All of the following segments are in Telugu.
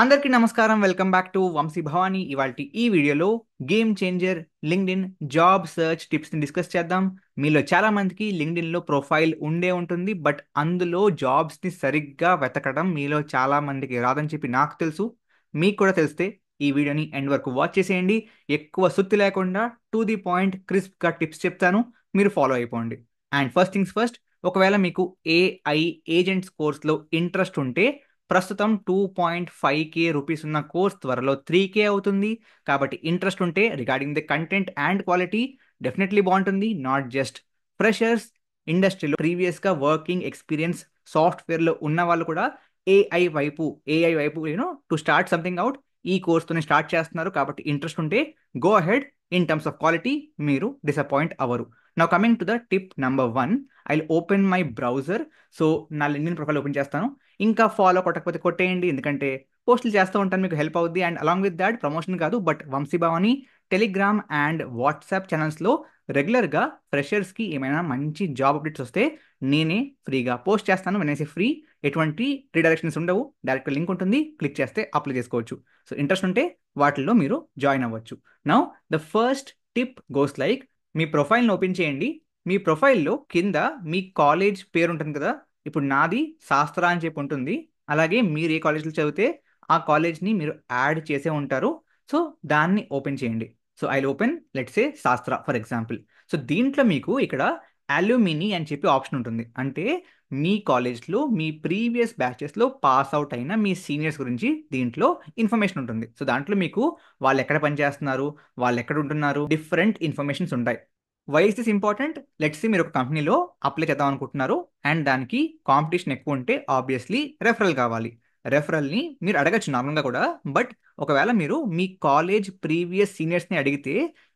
అందరికీ నమస్కారం. Welcome back to Vamshi Bhavani. ఇవాల్టి ఈ వీడియోలో game changer LinkedIn job search tips ని డిస్కస్ చేద్దాం. మీలో చాలా మందికి లింక్డ్ఇన్ లో ప్రొఫైల్ ఉండే ఉంటుంది, బట్ అందులో జాబ్స్ ని సరిగ్గా వెతకడం మీలో చాలా మందికి రాదని చెప్పి నాకు తెలుసు. మీకు కూడా తెలిస్తే ఈ వీడియోని ఎండ్ వరకు వాచ్ చేసేయండి. ఎక్కువ సుత్తి లేకుండా టు ది పాయింట్ క్రిస్ప్ గా టిప్స్ చెప్తాను, మీరు ఫాలో అయిపోండి. అండ్ ఫస్ట్ థింగ్స్ ఫస్ట్, ఒకవేళ మీకు ఏఐ ఏజెంట్స్ కోర్స్లో ఇంట్రెస్ట్ ఉంటే ప్రస్తుతం 2.5K రూపీస్ ఉన్న కోర్స్ త్వరలో 3K అవుతుంది. కాబట్టి ఇంట్రెస్ట్ ఉంటే regarding the content and quality definitely బాగుంటుంది. నాట్ జస్ట్ ఫ్రెషర్స్, ఇండస్ట్రీలో ప్రీవియస్గా వర్కింగ్ ఎక్స్పీరియన్స్ సాఫ్ట్వేర్లో ఉన్న వాళ్ళు కూడా ఏఐ వైపు టు స్టార్ట్ సంథింగ్ అవుట్ ఈ కోర్స్తోనే స్టార్ట్ చేస్తున్నారు. కాబట్టి ఇంట్రెస్ట్ ఉంటే go ahead. In terms of quality మీరు డిసప్పాయింట్ అవ్వరు. Now coming to the tip number 1, I open my browser. So నా లింక్డ్ఇన్ ప్రొఫైల్ ఓపెన్ చేస్తాను. ఇంకా ఫాలో కొట్టకపోతే కొట్టేయండి, ఎందుకంటే పోస్టులు చేస్తూ ఉంటాను, మీకు హెల్ప్ అవుద్ది. And along with that promotion కాదు, but Vamshi Bhavani Telegram and WhatsApp ఛానల్స్లో రెగ్యులర్గా ఫ్రెషర్స్కి ఏమైనా మంచి జాబ్ అప్డేట్స్ వస్తే నేనే ఫ్రీగా పోస్ట్ చేస్తాను. వెనేసి ఫ్రీ, ఎటువంటి రీడైరెక్షన్స్ ఉండవు, డైరెక్ట్ లింక్ ఉంటుంది, క్లిక్ చేస్తే అప్లై చేసుకోవచ్చు. సో ఇంట్రెస్ట్ ఉంటే వాటిల్లో మీరు జాయిన్ అవ్వచ్చు. Now the first tip goes like, మీ ప్రొఫైల్ని ఓపెన్ చేయండి. మీ ప్రొఫైల్లో కింద మీ కాలేజ్ పేరు ఉంటుంది కదా. ఇప్పుడు నాది శాస్త్ర అని చెప్పి ఉంటుంది. అలాగే మీరు ఏ కాలేజ్లో చదివితే ఆ కాలేజ్ని మీరు యాడ్ చేసే ఉంటారు. సో దాన్ని ఓపెన్ చేయండి. So I open let's say శాస్త్ర ఫర్ ఎగ్జాంపుల్. సో దీంట్లో మీకు ఇక్కడ అల్యూమిని అని చెప్పి ఆప్షన్ ఉంటుంది. అంటే మీ కాలేజ్లో మీ ప్రీవియస్ బ్యాచెస్లో పాస్ అవుట్ అయిన మీ సీనియర్స్ గురించి దీంట్లో ఇన్ఫర్మేషన్ ఉంటుంది. సో దాంట్లో మీకు వాళ్ళు ఎక్కడ పనిచేస్తున్నారు, వాళ్ళు ఎక్కడ ఉంటున్నారు, డిఫరెంట్ ఇన్ఫర్మేషన్స్ ఉంటాయి. Why is this important? Let's see మీరు ఒక కంపెనీలో అప్లై చేద్దాం అనుకుంటున్నారు అండ్ దానికి కాంపిటీషన్ ఎక్కువ ఉంటే ఆబ్వియస్లీ రెఫరల్ కావాలి. రెఫరల్ని మీరు అడగచ్చు నార్మల్గా కూడా, బట్ ఒకవేళ మీరు మీ కాలేజ్ ప్రీవియస్ సీనియర్స్ని అడిగితే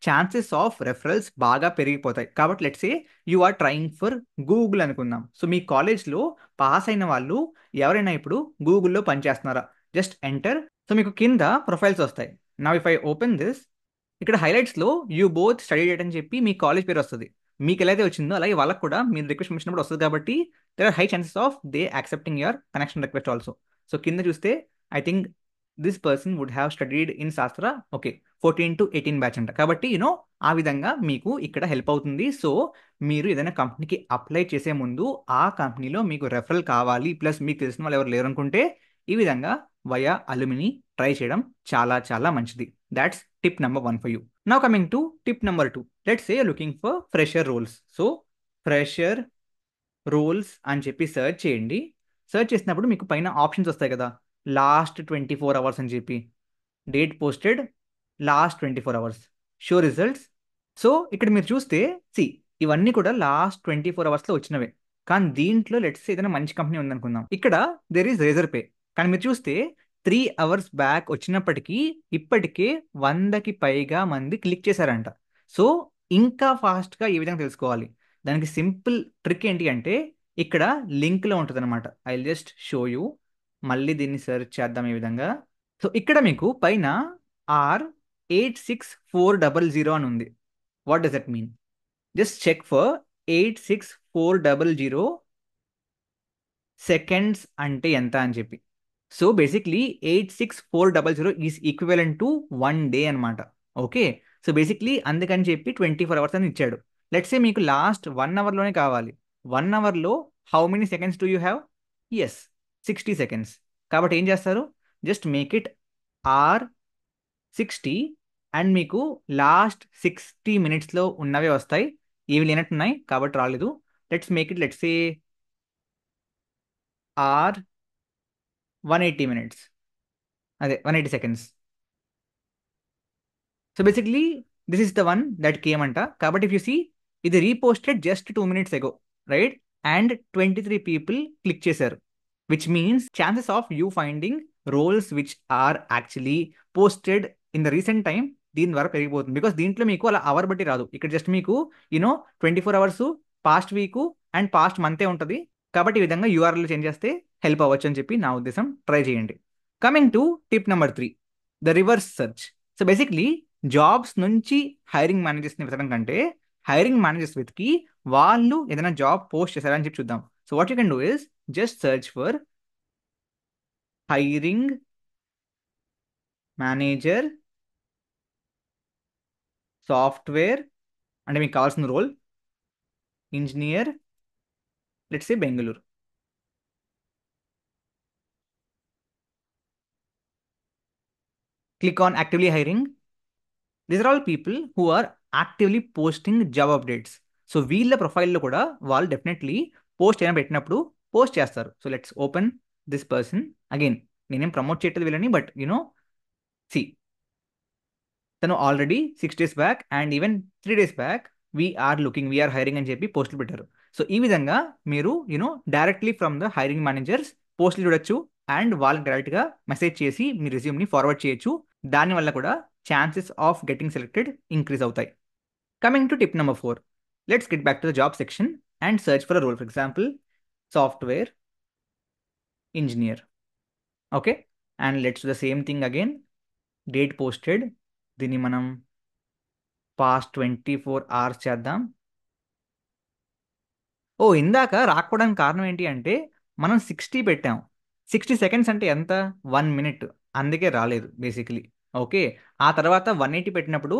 ఛాన్సెస్ ఆఫ్ రెఫరల్స్ బాగా పెరిగిపోతాయి. కాబట్టి let's say you are trying for Google అనుకుందాం. సో మీ కాలేజ్లో పాస్ అయిన వాళ్ళు ఎవరైనా ఇప్పుడు గూగుల్లో పనిచేస్తున్నారా, జస్ట్ ఎంటర్. సో మీకు కింద ప్రొఫైల్స్ వస్తాయి. నా ఇఫ్ ఐ ఓపెన్ దిస్, ఇక్కడ హైలైట్స్లో యూ బోత్ స్టడీ డేట్ అని చెప్పి మీ కాలేజ్ పేరు వస్తుంది. మీకు ఎలా అయితే వచ్చిందో అలాగే వాళ్ళకి కూడా మీరు రిక్వెస్ట్ పంపించినప్పుడు వస్తుంది. కాబట్టి there are high chances of they accepting your connection request also. So కింద చూస్తే I think this person would have studied in Sastra, okay 14 to 18 batch అంట. కాబట్టి ఆ విధంగా మీకు ఇక్కడ హెల్ప్ అవుతుంది. సో మీరు ఏదైనా కంపెనీకి అప్లై చేసే ముందు ఆ కంపెనీలో మీకు రెఫరల్ కావాలి, ప్లస్ మీకు తెలిసిన వాళ్ళు ఎవరు లేరు అనుకుంటే ఈ విధంగా వయా అలుమిని ట్రై చేయడం చాలా చాలా మంచిది. That's tip number 1 for you. Now coming to tip number 2, let's say looking for fresher roles. So fresher roles అని చెప్పి సెర్చ్ చేయండి. సెర్చ్ చేసినప్పుడు మీకు పైన ఆప్షన్స్ వస్తాయి కదా, లాస్ట్ 24 అవర్స్ అని చెప్పి, date posted last 24 hours, show results. So ఇక్కడ మీరు చూస్తే సి ఇవన్నీ కూడా లాస్ట్ 24 అవర్స్లో వచ్చినవే. కానీ దీంట్లో లెట్స్ ఏదైనా మంచి కంపెనీ ఉందనుకుందాం, ఇక్కడ దెర్ ఈస్ రేజర్ పే. కానీ మీరు చూస్తే 3 అవర్స్ బ్యాక్ వచ్చినప్పటికీ ఇప్పటికే 100కి పైగా మంది క్లిక్ చేశారంట. సో ఇంకా ఫాస్ట్గా ఈ విధంగా తెలుసుకోవాలి. దానికి సింపుల్ ట్రిక్ ఏంటి అంటే ఇక్కడ లింక్లో ఉంటుంది అనమాట. I just show you. మళ్ళీ దీన్ని సెర్చ్ చేద్దాం ఈ విధంగా. సో ఇక్కడ మీకు పైన R86400 అని ఉంది. What does that mean? Just check for 86400 seconds అంటే ఎంత అని చెప్పి. So basically 86400 is equivalent to 1 day అనమాట. ఓకే, సో బేసిక్లీ అందుకని చెప్పి 24 అవర్స్ అని ఇచ్చాడు. లెట్స్ సే మీకు లాస్ట్ 1 అవర్లోనే కావాలి. 1 అవర్లో how many seconds do you have? Yes, 60 seconds. కాబట్టి ఏం చేస్తారు, just make it R60 and మీకు లాస్ట్ 60 మినిట్స్లో ఉన్నవే వస్తాయి. ఇవి లేనట్టున్నాయి కాబట్టి రాలేదు. Let's make it let's say R180 minutes, అదే 180 seconds. So basically this is the one that came అంట. కాబట్టి ఇఫ్ యూ సీ ఇది reposted just 2 minutes ago, right? And 23 people click చేశారు, which means chances of you finding roles which are actually posted in the recent time దీని ద్వారా పెరిగిపోతుంది. బికాస్ దీంట్లో మీకు అలా అవర్ బట్టి రాదు. ఇక్కడ జస్ట్ మీకు 24 hours, past week and past మంతే ఉంటుంది. కాబట్టి ఈ విధంగా యూఆర్ఎల్ చేంజ్ చేస్తే హెల్ప్ అవ్వచ్చు అని చెప్పి నా ఉద్దేశం. ట్రై చేయండి. Coming to tip number 3, the reverse search. So basically jobs నుంచి హైరింగ్ మేనేజర్స్ని వెతకడం కంటే హైరింగ్ మేనేజర్స్ వెతికి వాళ్ళు ఏదైనా జాబ్ పోస్ట్ చేశారని చెప్పి చూద్దాం. So what you can do is just search for hiring manager software అంటే మీకు కావాల్సిన role engineer let's say Bengaluru. Click on actively hiring. These are all people who are actively posting job updates. So వీళ్ళ ప్రొఫైల్లో కూడా వాళ్ళు డెఫినెట్లీ పోస్ట్ చేయడం పెట్టినప్పుడు పోస్ట్ చేస్తారు. So let's open this person again. నేనేం ప్రమోట్ చేయట్లేదు వీళ్ళని, బట్ సి తను already 6 days back and even 3 days back we're hiring అని చెప్పి పోస్టులు పెట్టారు. సో ఈ విధంగా మీరు directly from the hiring managers పోస్టులు చూడొచ్చు అండ్ వాళ్ళకి డైరెక్ట్గా మెసేజ్ చేసి మీ రెజ్యూమ్ని ఫార్వర్డ్ చేయొచ్చు. దానివల్ల కూడా chances of getting selected increase అవుతాయి. Coming to tip number 4, let's get back to the job section and search for a role. For example software engineer. Okay, and let's the same thing again. Date posted, దీన్ని మనం పాస్ట్ 24 hours చేద్దాం. ఇందాక రాకపోవడానికి కారణం ఏంటి అంటే మనం 60 పెట్టాం. 60 seconds అంటే ఎంత? 1 minute. అందుకే రాలేదు బేసికలీ. ఓకే, ఆ తర్వాత 180 పెట్టినప్పుడు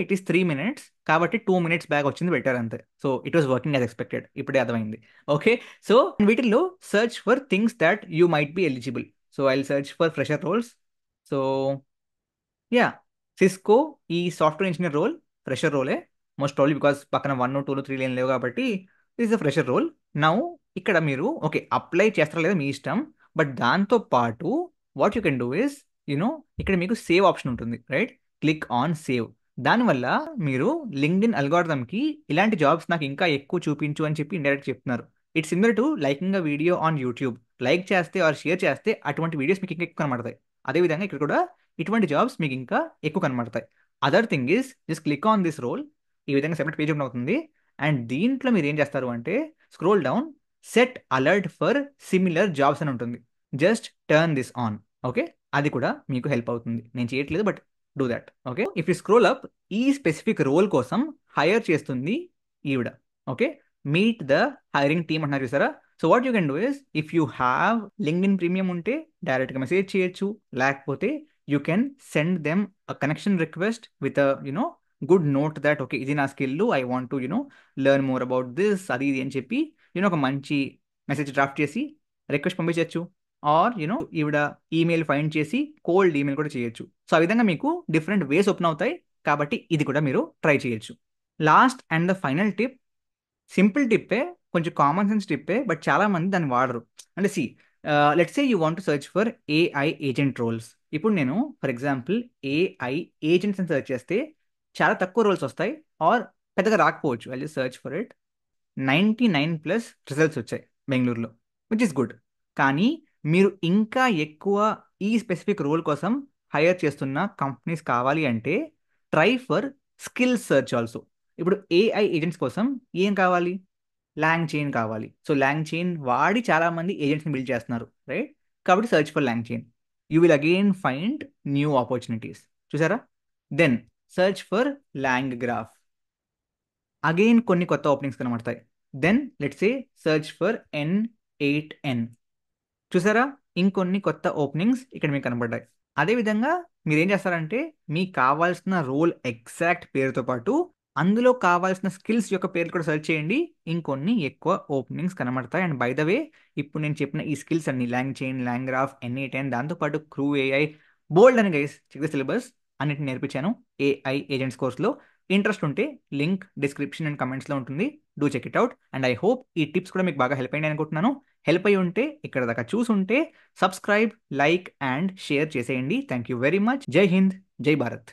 ఇట్ ఈస్ 3 minutes కాబట్టి 2 minutes బ్యాక్ వచ్చింది పెట్టారు అంతే. So it was working as expected. ఇప్పుడే అర్థమైంది. ఓకే, సో వీటిల్లో search for things that you might be eligible. So I will search for fresher roles. So yeah, Cisco ఈ సాఫ్ట్వేర్ ఇంజనీర్ రోల్ ఫ్రెషర్ రోలే మోస్ట్ ప్రాబ్లీ, బికాస్ పక్కన 1, 2, 3 లేని లేవు కాబట్టి this is a fresher role. Now ఇక్కడ మీరు ఓకే అప్లై చేస్తారా లేదా మీ ఇష్టం, బట్ దాంతో పాటు what you can do is ఇక్కడ మీకు సేవ్ ఆప్షన్ ఉంటుంది, రైట్? Click on save. దానివల్ల మీరు లింక్డ్ఇన్ అల్గోరిథంకి ఇలాంటి జాబ్స్ నాకు ఇంకా ఎక్కువ చూపించు అని చెప్పి ఇండైరెక్ట్ చెప్తున్నారు. It's similar to liking a video on YouTube. Like చేస్తే ఆర్ షేర్ చేస్తే అటువంటి వీడియోస్ మీకు ఇంకా ఎక్కువ కనబడతాయి. అదేవిధంగా ఇక్కడ కూడా ఇటువంటి జాబ్స్ మీకు ఇంకా ఎక్కువ కనబడతాయి. Other thing is just click on this role. ఈ విధంగా సెపరేట్ పేజ్ ఓపెన్ అవుతుంది అండ్ దీంట్లో మీరు ఏం చేస్తారు అంటే scroll down, set alert for similar jobs అని ఉంటుంది. Just turn this on. Okay, అది కూడా మీకు హెల్ప్ అవుతుంది. నేను చేయట్లేదు, but do that. Okay, if you scroll up, ఈ స్పెసిఫిక్ రోల్ కోసం హైర్ చేస్తుంది ఈవిడ. Okay, meet the hiring team అంటున్నారు చూసారా. So what you can do is, if you have LinkedIn premium ఉంటే డైరెక్ట్గా మెసేజ్ చేయొచ్చు, లేకపోతే you can send them a connection request with good note that okay ఇది నా skill, I want to learn more about this, అది ఇది అని చెప్పి ఒక మంచి మెసేజ్ డ్రాఫ్ట్ చేసి రిక్వెస్ట్ పంపించవచ్చు. ఆర్ ఈవిడ ఈమెయిల్ ఫైండ్ చేసి కోల్డ్ ఈమెయిల్ కూడా చేయొచ్చు. సో ఆ విధంగా మీకు డిఫరెంట్ వేస్ ఓపెన్ అవుతాయి కాబట్టి ఇది కూడా మీరు ట్రై చేయొచ్చు. Last and the final tip, simple టిప్పే, కొంచెం కామన్ సెన్స్ టిప్పే, బట్ చాలా మంది దాన్ని వాడరు. అంటే let's say you want search for AI agent roles. ఇప్పుడు నేను ఫర్ ఎగ్జాంపుల్ ఏఐ ఏజెంట్స్ అని సర్చ్ చేస్తే చాలా తక్కువ రోల్స్ వస్తాయి ఆర్ పెద్దగా రాకపోవచ్చు. I just search for it. 99+ results వచ్చాయి బెంగళూరులో, విచ్ ఇస్ గుడ్. కానీ మీరు ఇంకా ఎక్కువ ఈ స్పెసిఫిక్ రోల్ కోసం హైర్ చేస్తున్న కంపెనీస్ కావాలి అంటే try for skill search also. ఇప్పుడు ఏఐ ఏజెంట్స్ కోసం ఏం కావాలి? లాంగ్ చైన్ కావాలి. సో లాంగ్ చైన్ వాడి చాలా మంది ఏజెంట్స్ని బిల్డ్ చేస్తున్నారు, రైట్? కాబట్టి search for LangChain. You will again find new opportunities. చూసారా? Then search for LangGraph. Again కొన్ని కొత్త ఓపెనింగ్స్ కనబడతాయి. Then let's say search for N8N. చూసారా? ఇంకొన్ని కొత్త ఓపెనింగ్స్ ఇక్కడ మీకు కనబడ్డాయి. అదేవిధంగా మీరు ఏం చేస్తారంటే మీకు కావాల్సిన రోల్ ఎగ్జాక్ట్ పేరుతో పాటు అందులో కావాల్సిన స్కిల్స్ యొక్క పేర్లు కూడా సెర్చ్ చేయండి. ఇంకొన్ని ఎక్కువ ఓపెనింగ్స్ కనబడతాయి. అండ్ బై ద వే, ఇప్పుడు నేను చెప్పిన ఈ స్కిల్స్ అన్ని long chain, long graph, N8N, దాంతోపాటు క్రూ ఏఐ, బోల్డ్ అని గైస్ చెక్ ద సిలబస్ అన్నిటిని నేర్పించాను ఏఐ ఏజెంట్స్ కోర్స్లో. ఇంట్రెస్ట్ ఉంటే లింక్ డిస్క్రిప్షన్ అండ్ కమెంట్స్లో ఉంటుంది. Do check it out. And I hope ఈ టిప్స్ కూడా మీకు బాగా హెల్ప్ అయ్యాయి అనుకుంటున్నాను. హెల్ప్ అయ్యి ఉంటే ఇక్కడ దాకా చూసుంటే సబ్స్క్రైబ్, లైక్ అండ్ షేర్ చేసేయండి. Thank you very much. జై హింద్, జై భారత్.